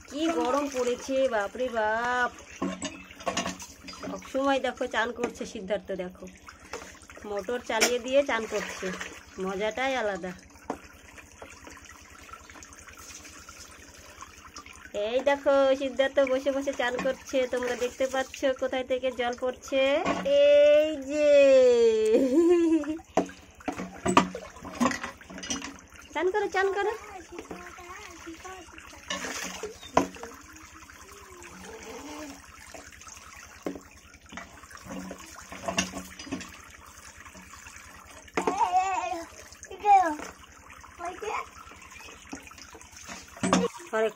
কি গরম পড়েছে বাপরে বাপ। সবসময় দেখো চান করছে সিদ্ধার্থ, দেখো মোটর চালিয়ে দিয়ে চান করছে, মজাটাই আলাদা। এই দেখো সিদ্ধার্থ বসে বসে চান করছে, তোমরা দেখতে পাচ্ছ কোথায় থেকে জল পড়ছে, এই যে চান করো চান করো। হরেক